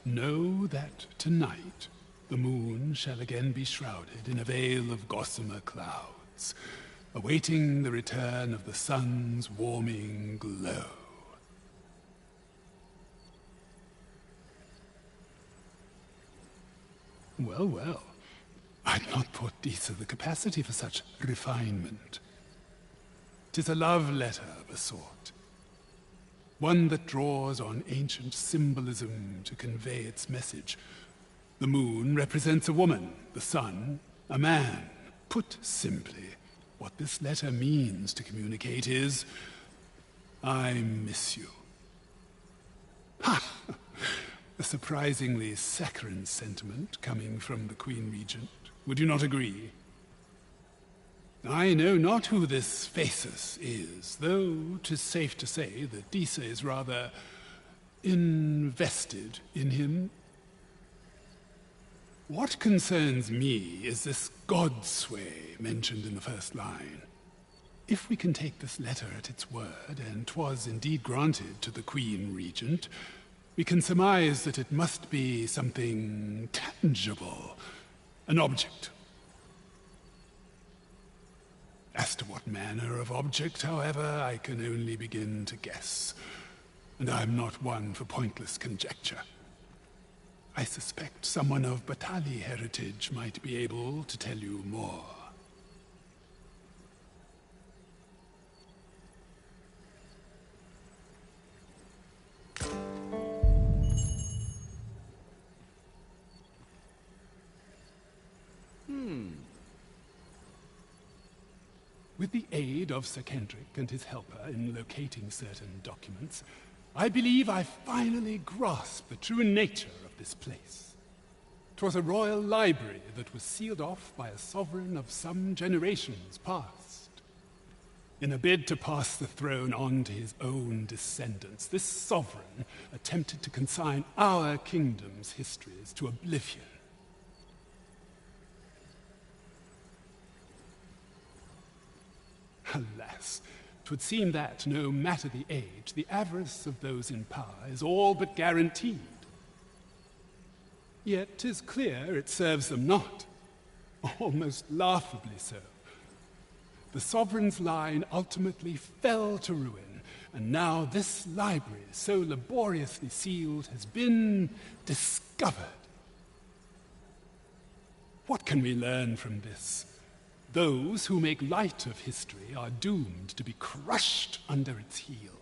Know that tonight the moon shall again be shrouded in a veil of gossamer clouds, awaiting the return of the sun's warming glow. Well, well. I'd not thought Disa the capacity for such refinement. 'Tis a love letter of a sort. One that draws on ancient symbolism to convey its message. The moon represents a woman, the sun, a man. Put simply, what this letter means to communicate is, I miss you. Ha! A surprisingly saccharine sentiment coming from the Queen Regent. Would you not agree? I know not who this Phasus is, though 'tis safe to say that Disa is rather invested in him. What concerns me is this godsway mentioned in the first line. If we can take this letter at its word, and 'twas indeed granted to the Queen Regent, we can surmise that it must be something tangible, an object. As to what manner of object, however, I can only begin to guess, and I'm not one for pointless conjecture. I suspect someone of Batali heritage might be able to tell you more. With the aid of Sir Kendrick and his helper in locating certain documents, I believe I finally grasp the true nature of this place. 'Twas a royal library that was sealed off by a sovereign of some generations past. In a bid to pass the throne on to his own descendants, this sovereign attempted to consign our kingdom's histories to oblivion. Alas, 'twould seem that, no matter the age, the avarice of those in power is all but guaranteed. Yet 'tis clear it serves them not, almost laughably so. The sovereign's line ultimately fell to ruin, and now this library, so laboriously sealed, has been discovered. What can we learn from this? Those who make light of history are doomed to be crushed under its heel.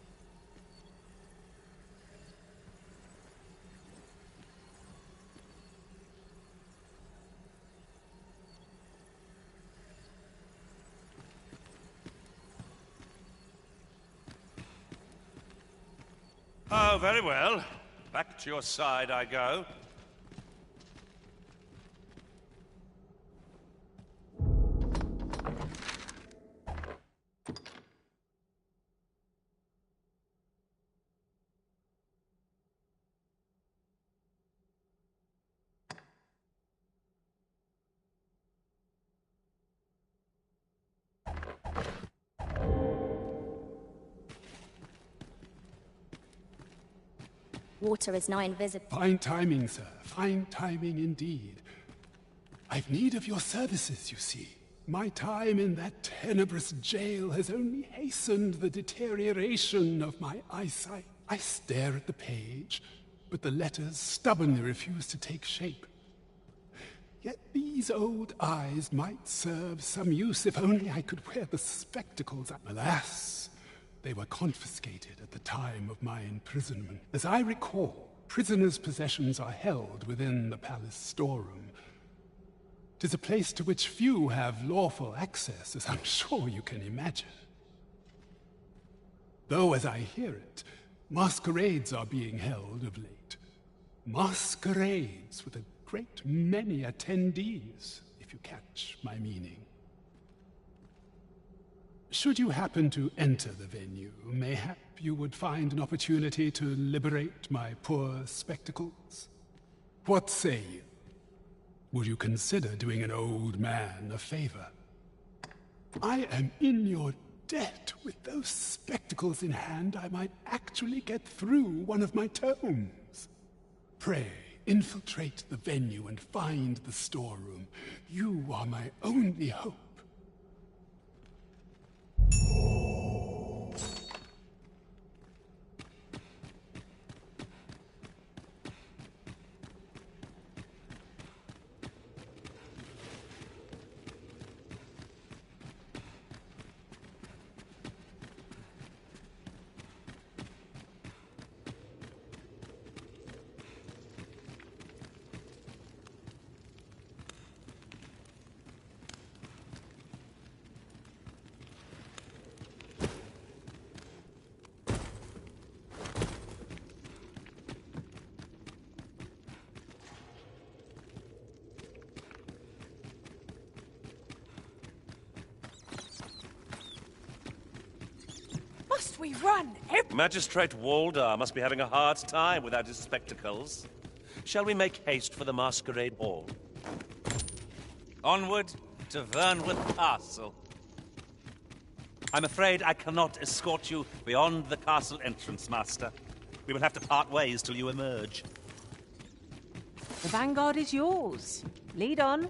Oh, very well. Back to your side I go. Water is now invisible. Fine timing, sir. Fine timing indeed. I've need of your services, you see. My time in that tenebrous jail has only hastened the deterioration of my eyesight. I stare at the page, but the letters stubbornly refuse to take shape. Yet these old eyes might serve some use if only I could wear the spectacles. Alas, they were confiscated at the time of my imprisonment. As I recall, prisoners' possessions are held within the palace storeroom. 'Tis a place to which few have lawful access, as I'm sure you can imagine. Though, as I hear it, masquerades are being held of late. Masquerades with a great many attendees, if you catch my meaning. Should you happen to enter the venue, mayhap you would find an opportunity to liberate my poor spectacles? What say you? Would you consider doing an old man a favor? I am in your debt. With those spectacles in hand, I might actually get through one of my tomes. Pray, infiltrate the venue and find the storeroom. You are my only hope. Must we run? Magistrate Waldar must be having a hard time without his spectacles. Shall we make haste for the Masquerade Hall? Onward to Vernworth Castle. I'm afraid I cannot escort you beyond the castle entrance, Master. We will have to part ways till you emerge. The vanguard is yours. Lead on.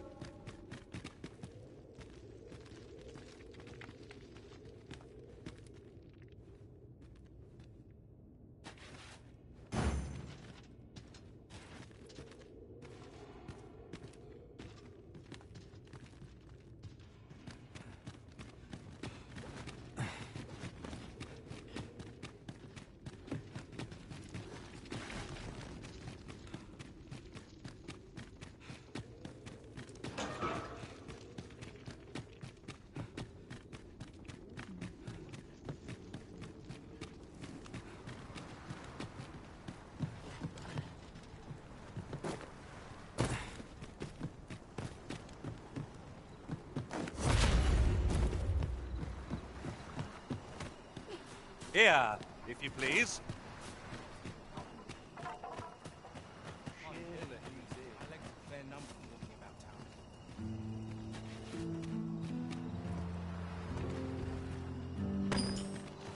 Here, if you please.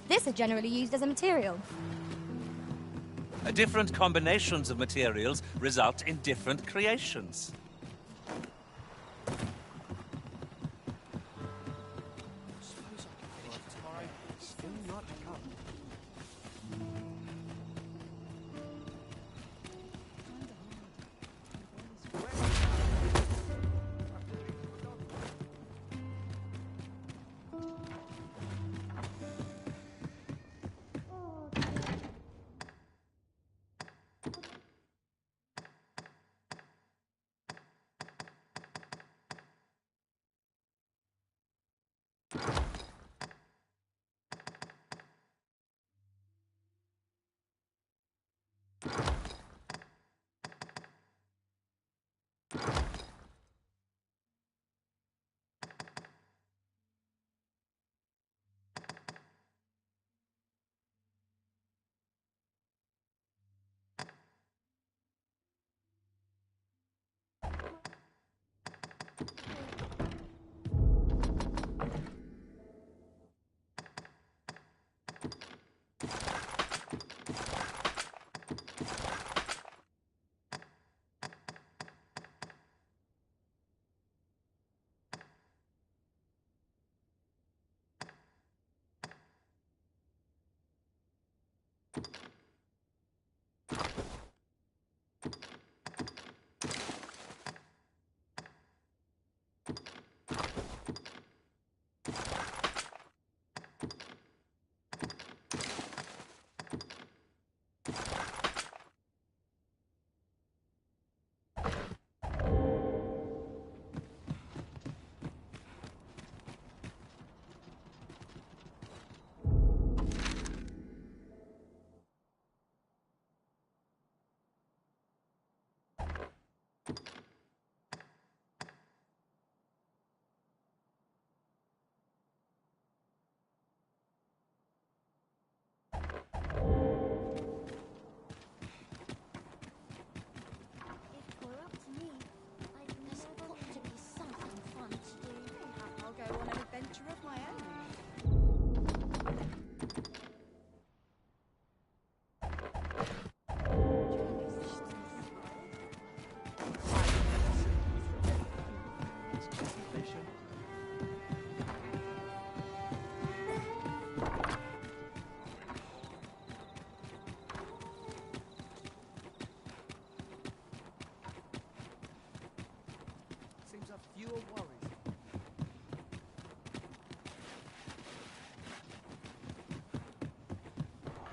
This is generally used as a material. Different combinations of materials result in different creations.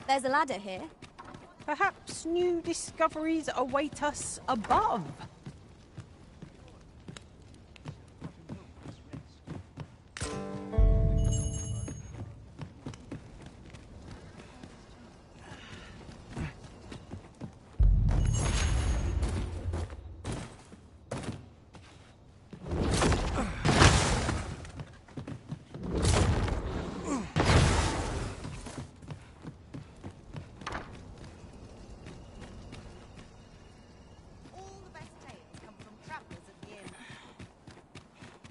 There's a ladder here. Perhaps new discoveries await us above.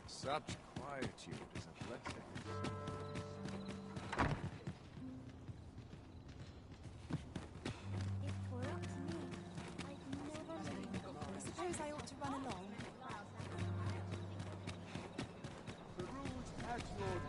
Such quietude is a blessing. If it were up to me, I'd never leave. I suppose I ought to run along. The rules at your name.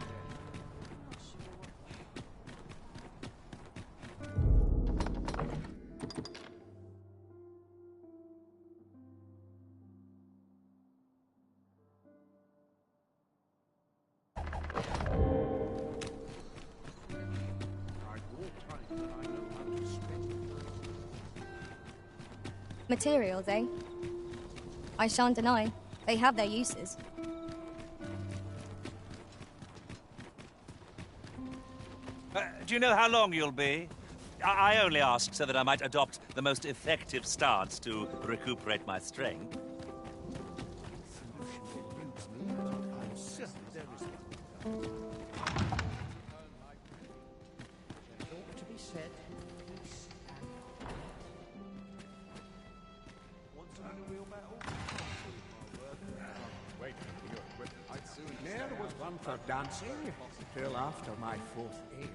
Materials, eh? I shan't deny. They have their uses. Do you know how long you'll be? I only asked so that I might adopt the most effective stance to recuperate my strength. There was one for dancing, till after my fourth ale.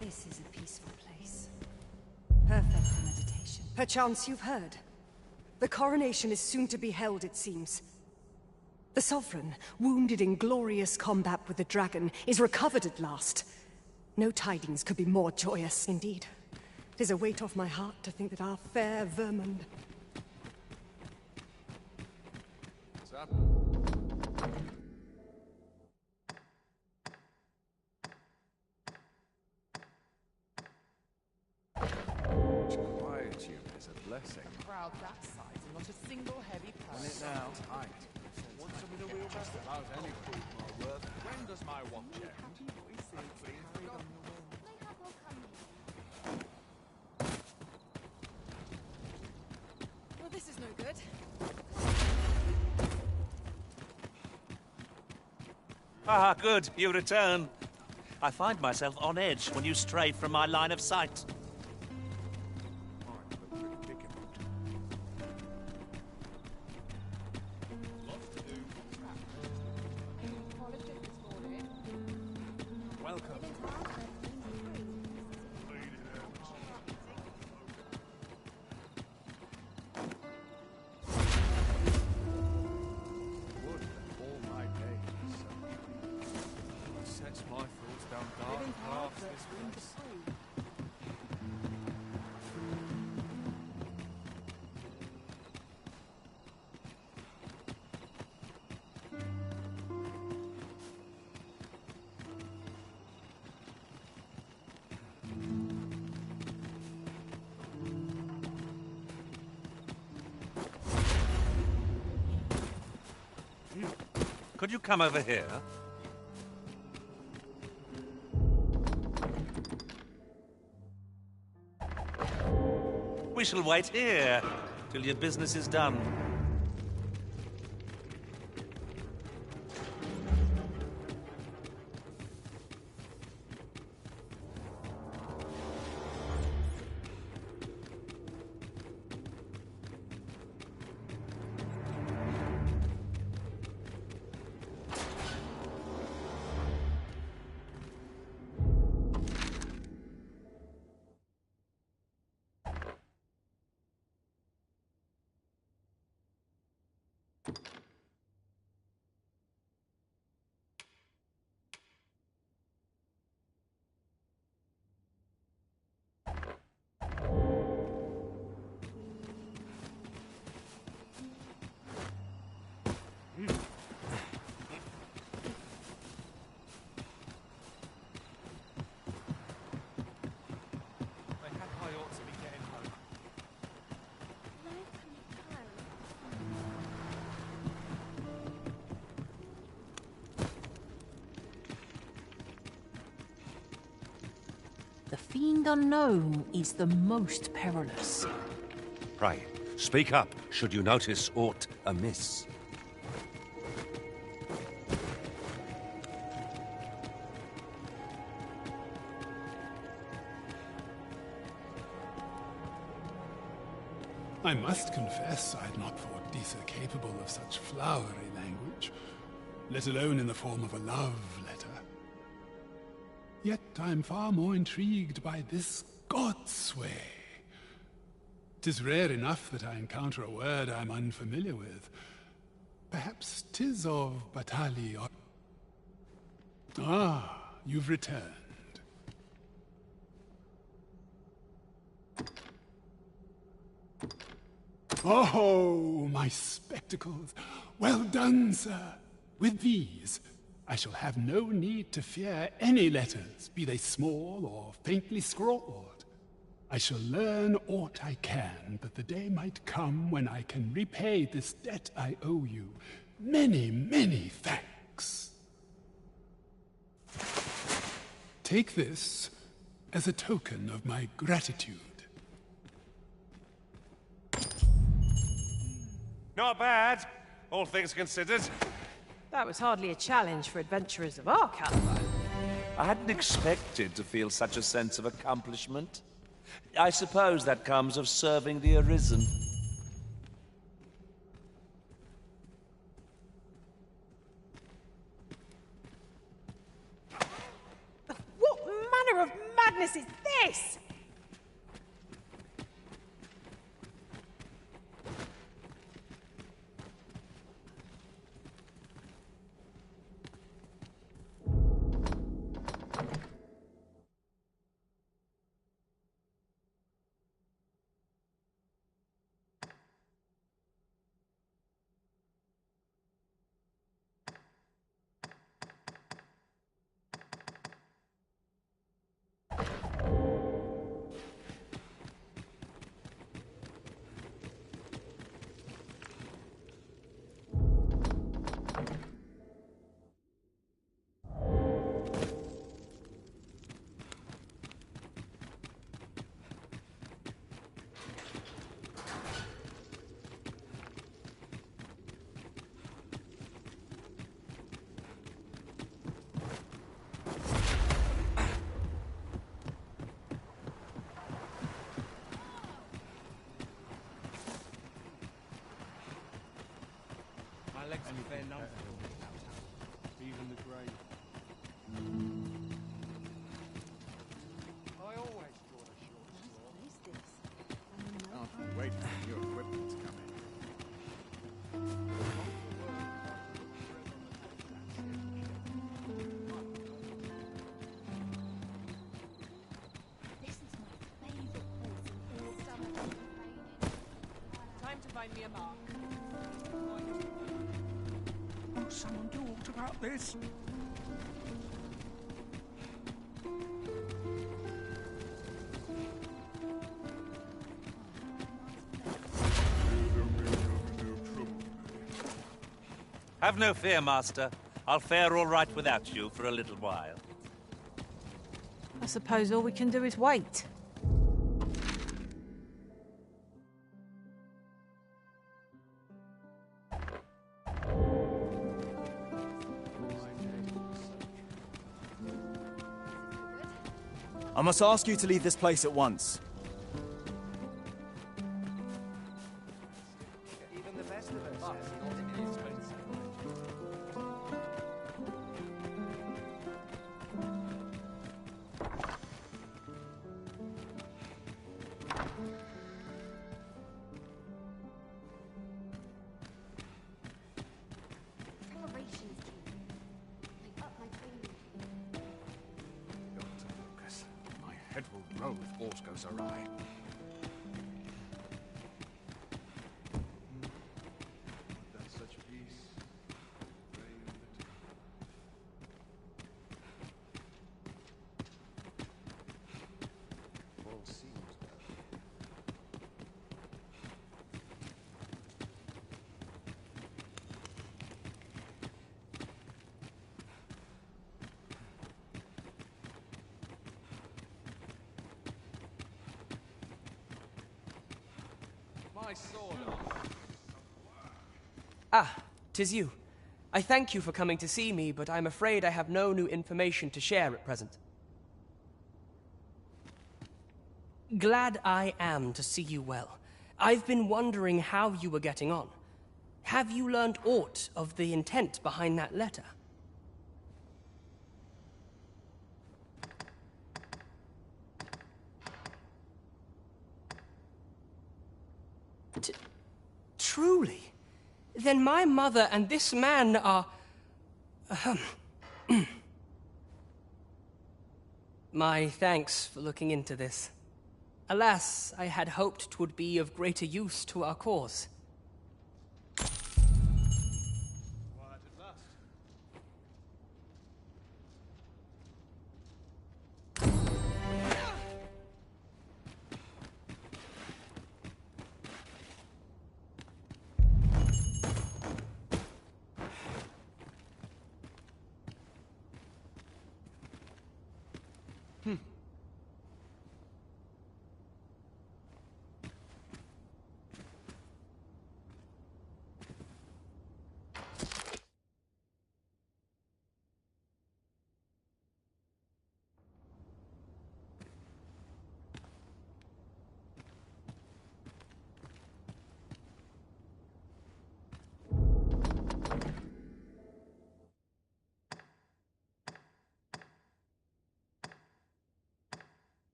This is a peaceful place. Perfect for meditation. Perchance you've heard. The coronation is soon to be held, it seems. The Sovereign, wounded in glorious combat with the dragon, is recovered at last. No tidings could be more joyous. Indeed, it is a weight off my heart to think that our fair Vermund... What's up? Quietude is a blessing. Crowd that size and not a single heavy On it person. now. Tight. Want some of the real best about any proof my worth. When does my watch end? Well, this is no good. Ah, good. You return. I find myself on edge when you stray from my line of sight. Welcome. Would that all my days sets my thoughts down dark paths this place. Could you come over here? We shall wait here till your business is done. The fiend unknown is the most perilous. Pray, speak up should you notice aught amiss. I must confess I'd not thought Disa capable of such flowery language, let alone in the form of a love letter. Yet I'm far more intrigued by this godsway. 'Tis rare enough that I encounter a word I'm unfamiliar with. Perhaps 'tis of Batali or... Ah, you've returned. Oh, my spectacles! Well done, sir! With these, I shall have no need to fear any letters, be they small or faintly scrawled. I shall learn aught I can, but the day might come when I can repay this debt I owe you. Many, many thanks. Take this as a token of my gratitude. Not bad, all things considered. That was hardly a challenge for adventurers of our caliber. I hadn't expected to feel such a sense of accomplishment. I suppose that comes of serving the Arisen. What manner of madness is this? legs are fair numb. Even the grave. I always thought a short straw. What is this? I can't wait for your equipment to come in. This is my favourite place in all summer campaigning. Time to find me a mark. Will someone do aught about this? Have no fear, Master. I'll fare all right without you for a little while. I suppose all we can do is wait. I must ask you to leave this place at once. Even the best of us has not been expensive. Celebrations, King. I up my training. Dr. Lucas, my head will roll if aught goes awry. That such peace, all seems well. my sword off. Ah, 'tis you. I thank you for coming to see me, but I'm afraid I have no new information to share at present. Glad I am to see you well. I've been wondering how you were getting on. Have you learned aught of the intent behind that letter? Truly? Then my mother and this man are... My thanks for looking into this. Alas, I had hoped 'twould be of greater use to our cause. Quiet at last.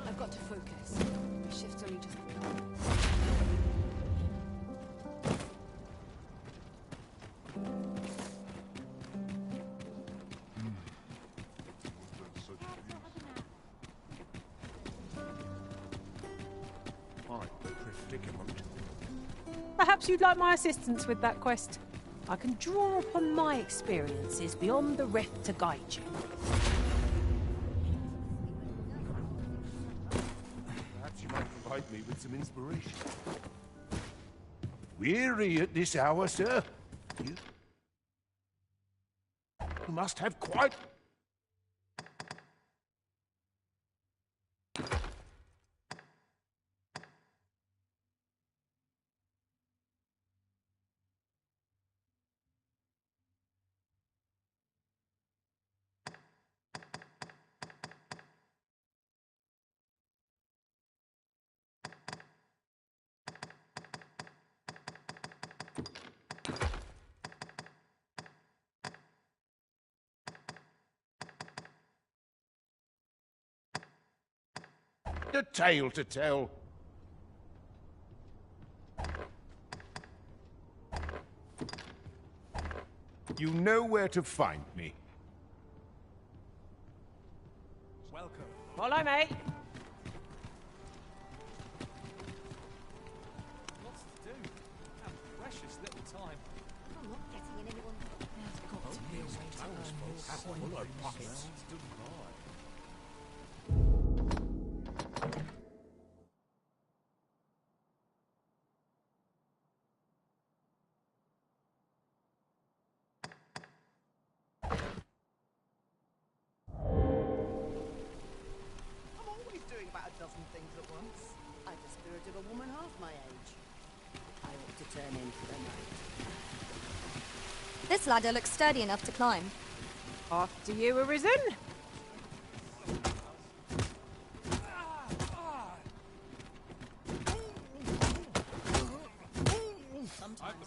I've got to focus. My shift's only just begun. Perhaps you'd like my assistance with that quest. I can draw upon my experiences beyond the rift to guide you. Perhaps you might provide me with some inspiration. Weary at this hour, sir? You must have quite... a tale to tell. You know where to find me. Welcome. Follow me. Lots to do. And precious little time. I'm not getting in anyone. There's got to be a way to earn more coin. Pockets. I'm always doing about a dozen things at once. I've the spirit of a woman half my age. I ought to turn in for the night. This ladder looks sturdy enough to climb. After you, Arisen. Sometimes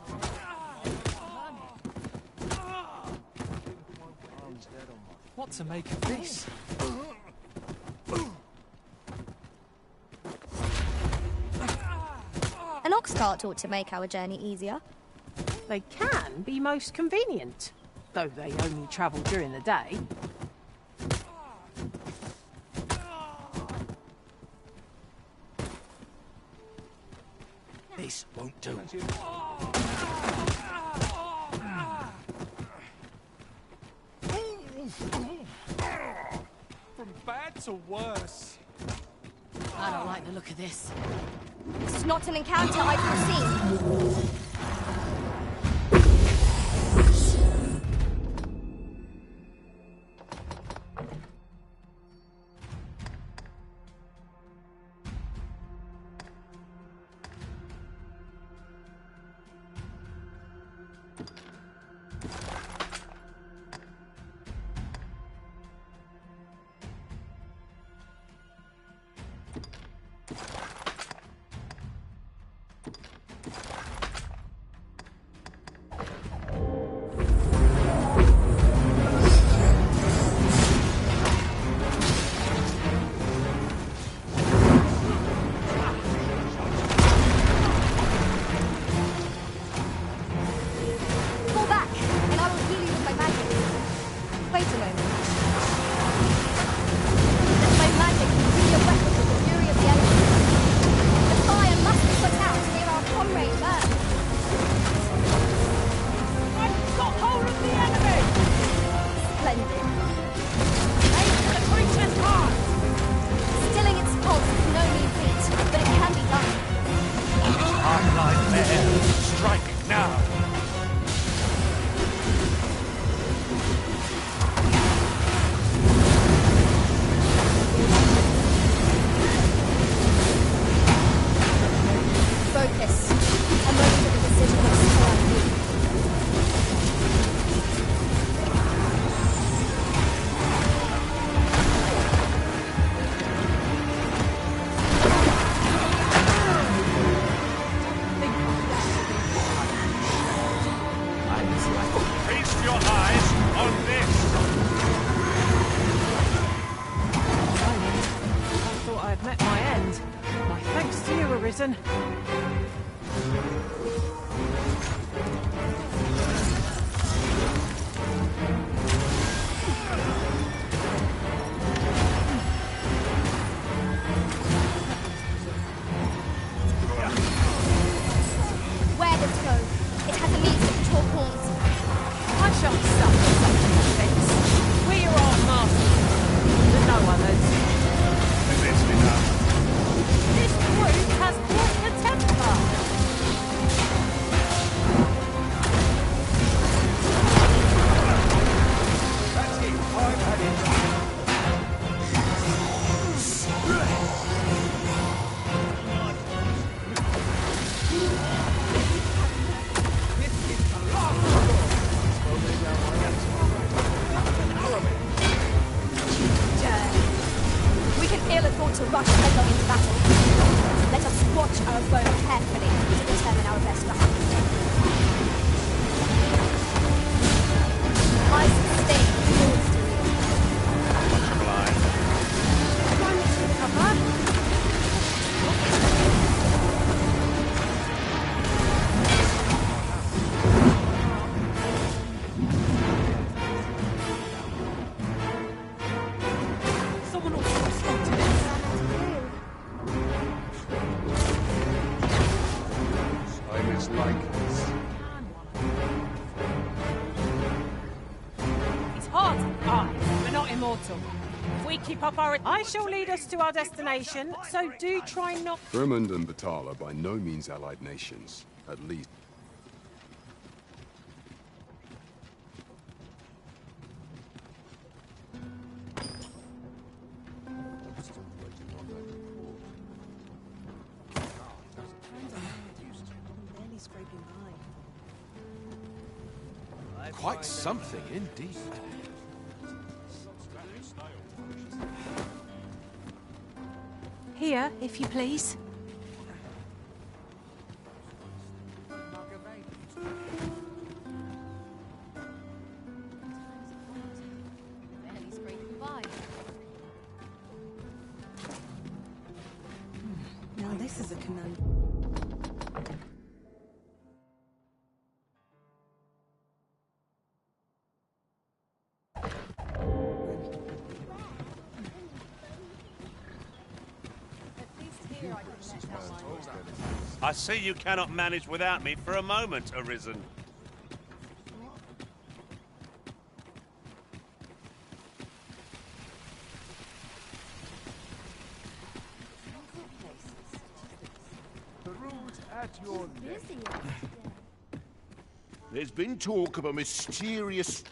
What to make of this? An ox cart ought to make our journey easier. They can be most convenient, though they only travel during the day. This won't do. From bad to worse. I don't like the look of this. This is not an encounter I've foreseen. Listen. Where does it go? It has a means of talk horns. I shan't suffer such an offence. We are our masters, and no others. This brute has lost the temper. That's it. I've had it. We can feel a thought to rush headlong into battle. Let us watch our foe carefully to determine our best strategy. I sustain yours to you. Someone ought to respond to this. Time is like this. His heart and eyes are not immortal. If we keep up our... I shall lead us to our destination, so do try not... Vermund and Batal are by no means allied nations. At least... Quite something indeed. Here, if you please. This is a conundrum. I see you cannot manage without me for a moment, Arisen. The road's at your neck. There's been talk of a mysterious...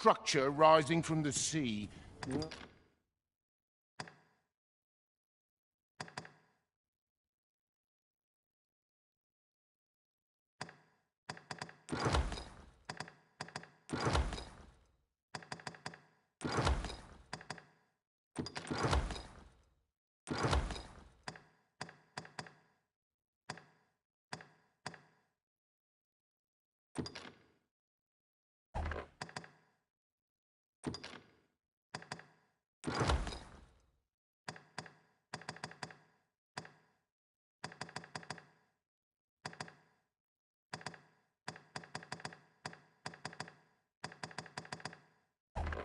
structure rising from the sea.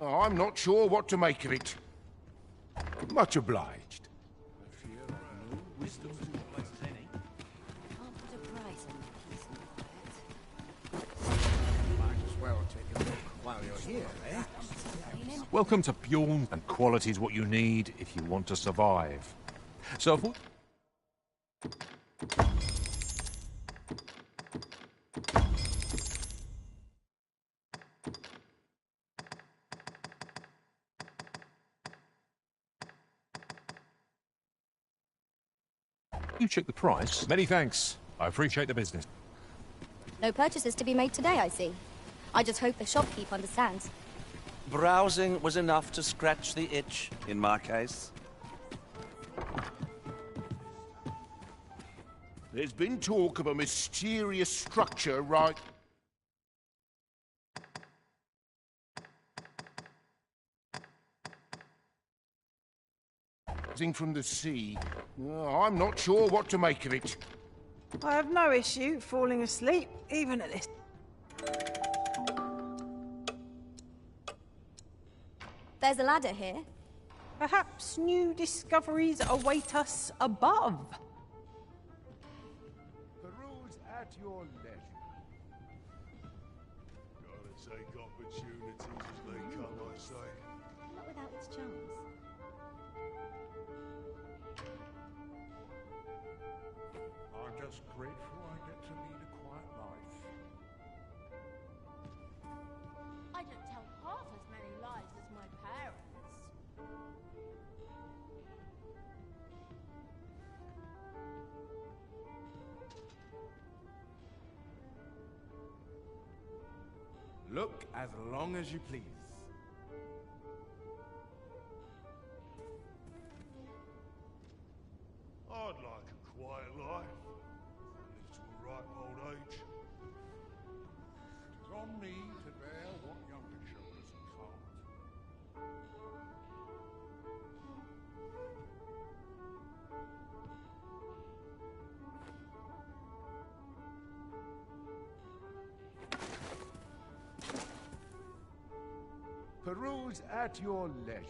Oh, I'm not sure what to make of it. Much obliged. Might as well take a look while you're here, eh? Welcome to Bjorn, and quality's what you need if you want to survive. So if you check the price. Many thanks. I appreciate the business. No purchases to be made today, I see. I just hope the shopkeep understands. Browsing was enough to scratch the itch, in my case. There's been talk of a mysterious structure right... rising from the sea. Oh, I'm not sure what to make of it. I have no issue falling asleep, even at this. There's a ladder here. Perhaps new discoveries await us above. The road's at your leisure. Gotta take opportunities as they come, I say. Not without its charms. I'm just grateful I get to lead a quiet life. I don't tell half as many lies as my parents. Look as long as you please. I'd like a quiet life. Live to a ripe old age. It's on me to bear what younger shoulders can't. Peruse at your leisure.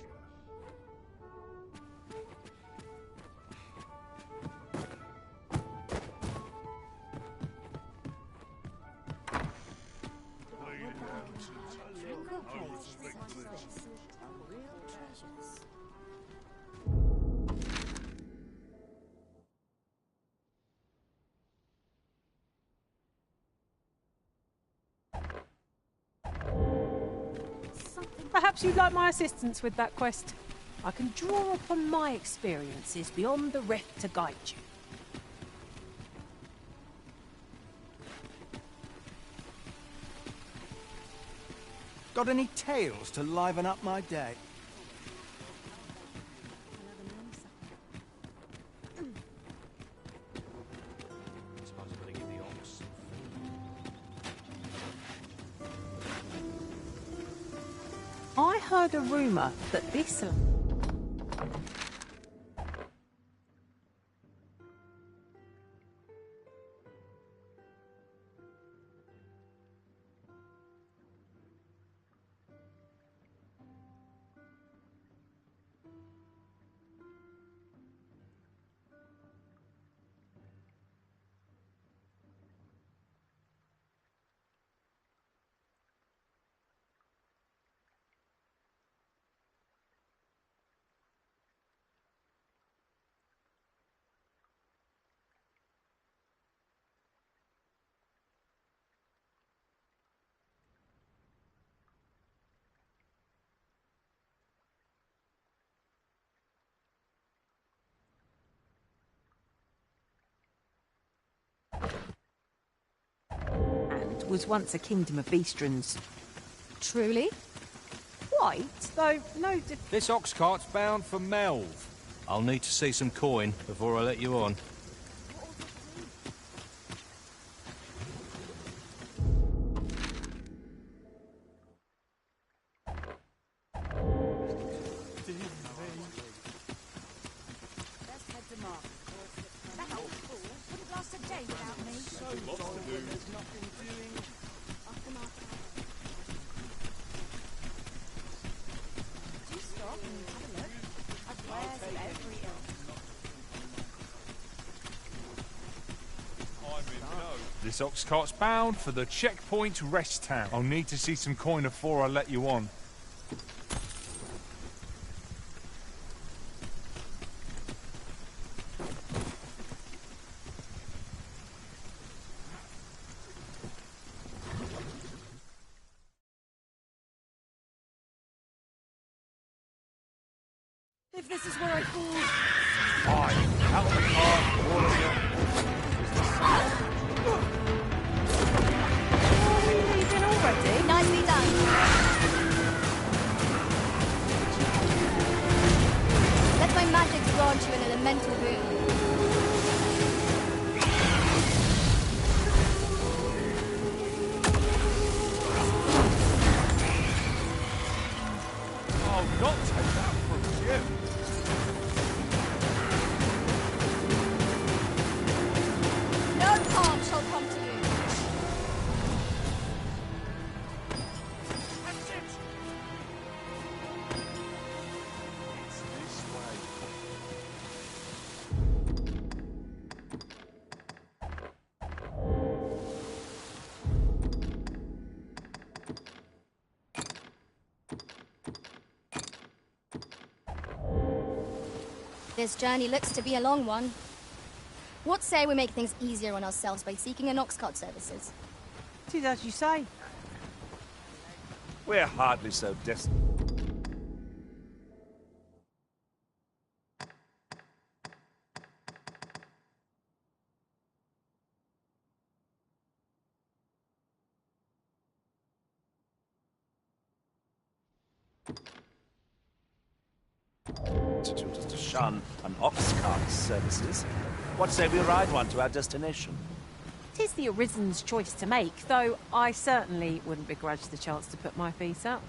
Perhaps you'd like my assistance with that quest. I can draw upon my experiences beyond the rift to guide you. Got any tales to liven up my day? I heard a rumour that this... was once a kingdom of beastrons. Truly? White, though no... This ox cart's bound for Melv. I'll need to see some coin before I let you on. This ox cart's bound for the checkpoint rest town. I'll need to see some coin before I let you on. If this is where I fall... Fine. Out of the car, all of you. Nicely done. Let my magic grant you an elemental boon. I'll not take that from you. No harm shall come to you. This journey looks to be a long one. What say we make things easier on ourselves by seeking an ox cart services? Tis as you say. We're hardly so desperate. To shun an ox cart services. What say we ride one to our destination? Tis the Arisen's choice to make, though I certainly wouldn't begrudge the chance to put my feet up.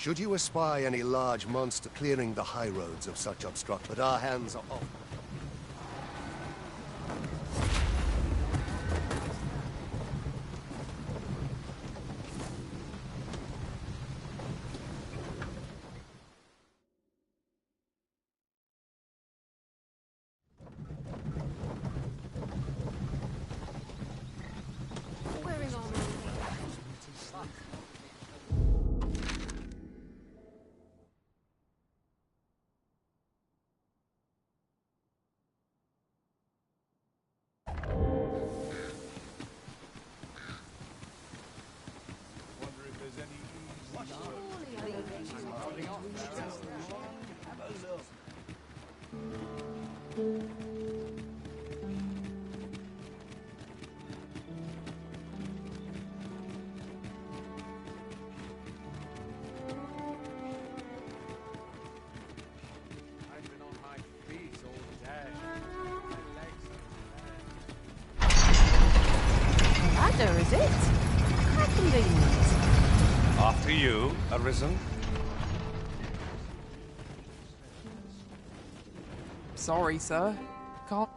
Should you espy any large monster clearing the high roads of such obstruct, but our hands are off. Ladder, is it? How convenient. After you, Arisen. Sorry, sir. Can't.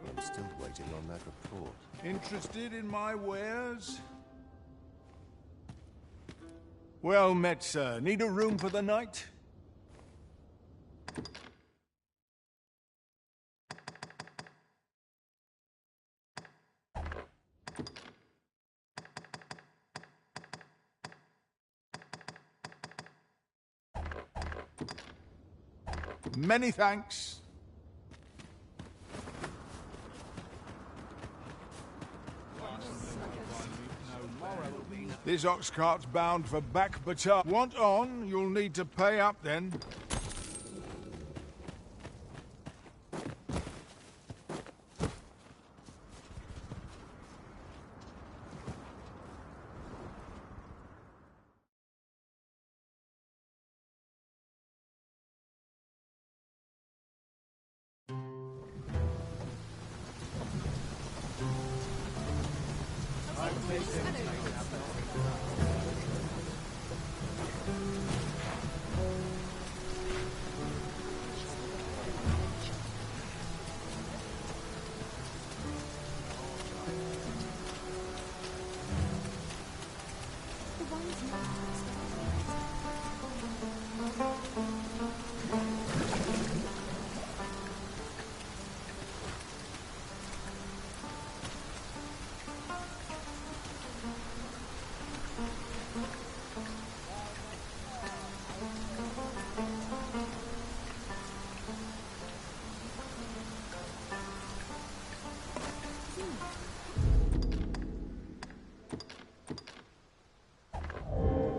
I'm still waiting on that report. Interested in my wares? Well met, sir. Need a room for the night? Many thanks. This ox cart's bound for back batar. Want on, you'll need to pay up then.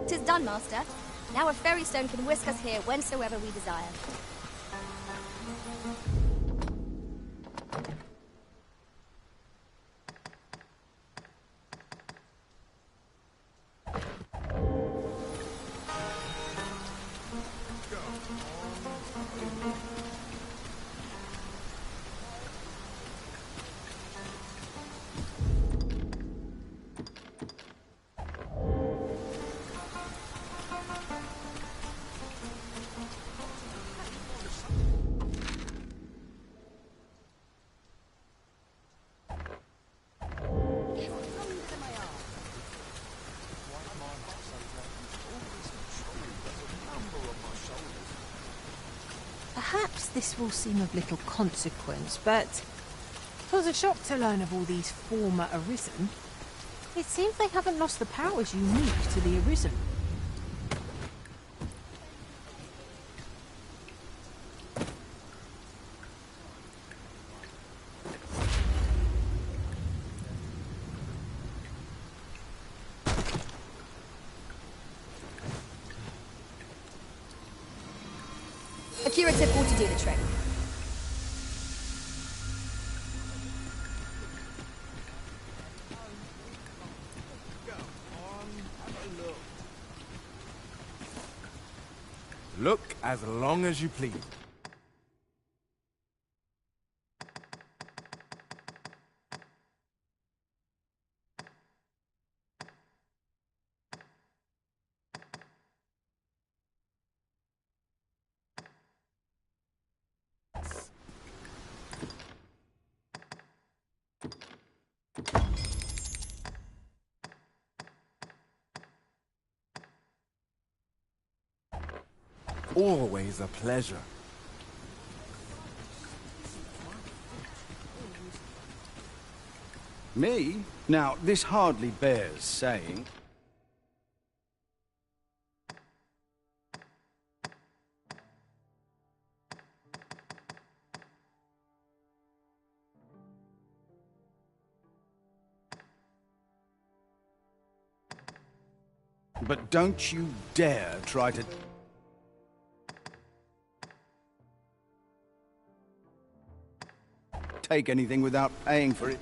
"'Tis done, Master. Now a fairy stone can whisk us here whensoever we desire." Perhaps this will seem of little consequence, but 'twas a shock to learn of all these former Arisen. It seems they haven't lost the powers unique to the Arisen. A curative ought to do the trick. Look as long as you please. Always a pleasure. Me? Now, this hardly bears saying. But don't you dare try to... take anything without paying for it.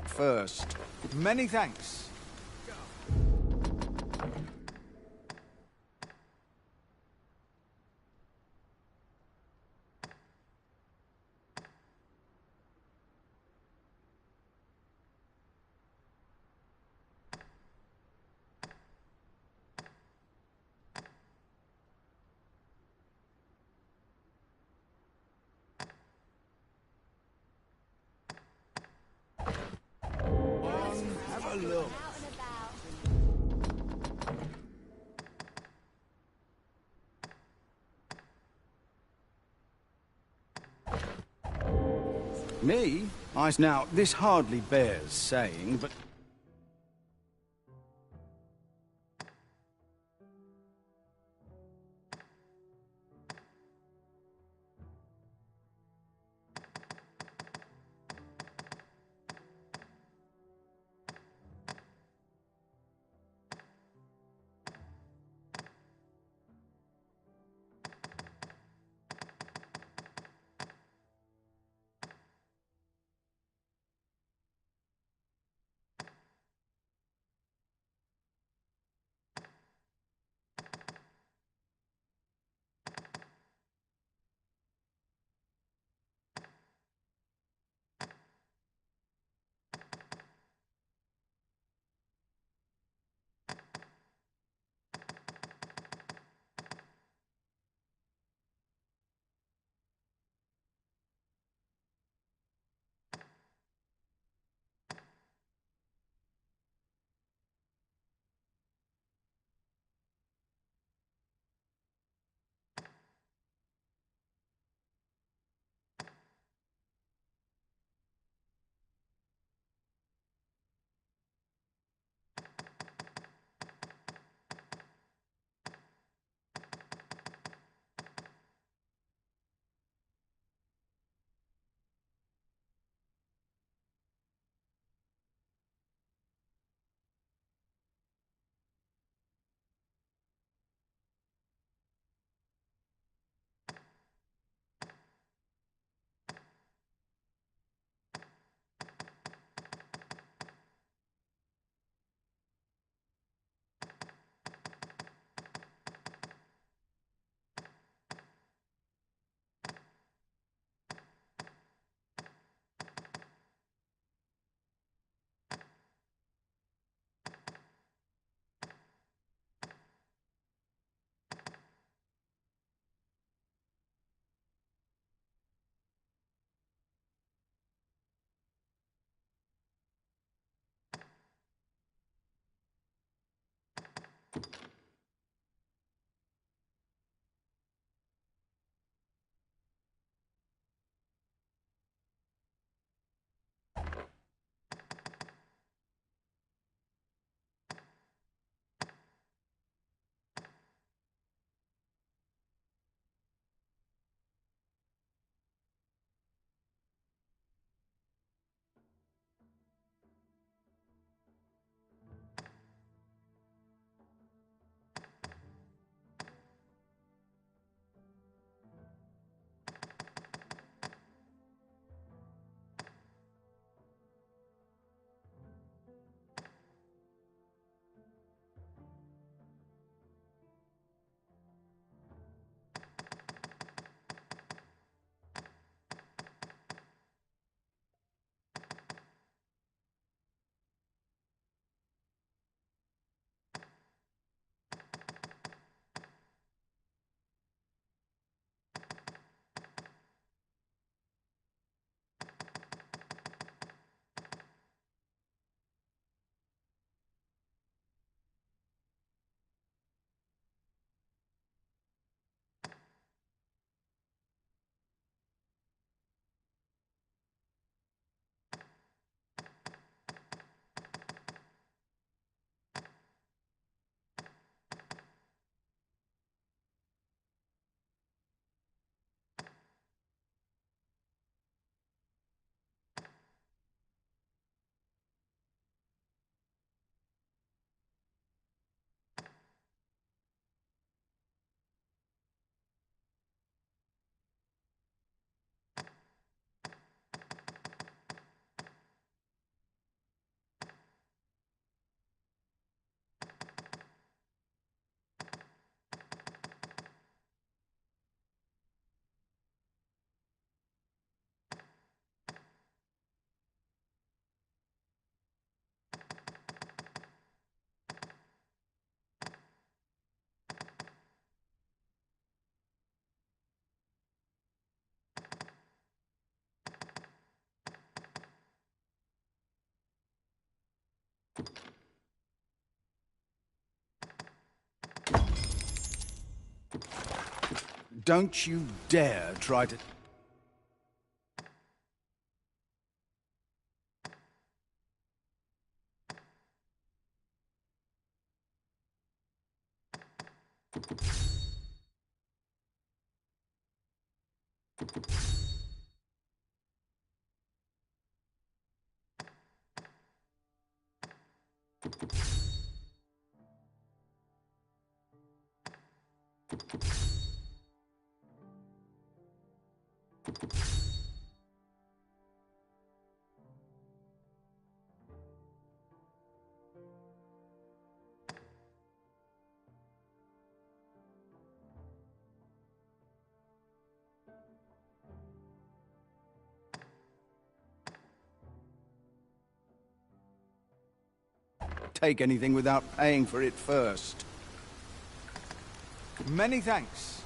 First. Many thanks. Have a look. Me? Now, this hardly bears saying, but... Don't you dare try to... take anything without paying for it first. Many thanks.